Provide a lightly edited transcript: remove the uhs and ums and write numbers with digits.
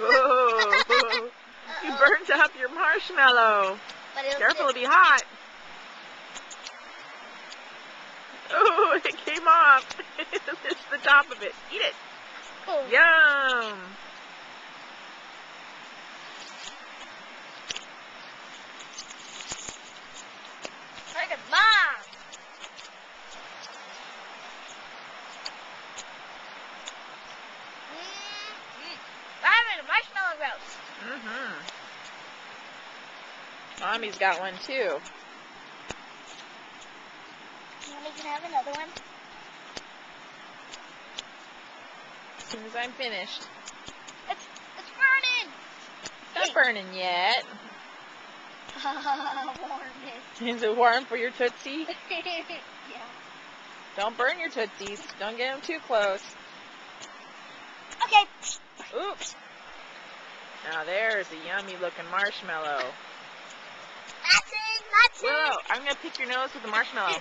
Whoa! You burnt up your marshmallow. Careful, it'll be hot. Oh, it came off. It's the top of it. Eat it. Yum. Look at Mom. I'm in a marshmallow roast. Mommy's got one too. Mommy can have another one. As soon as I'm finished. It's burning. It's not burning yet. Warm. Is it warm for your Tootsie? Yeah. Don't burn your Tootsies. Don't get them too close. Okay. Oops. Now there's a yummy looking marshmallow. That's it. Whoa, I'm going to pick your nose with the marshmallow.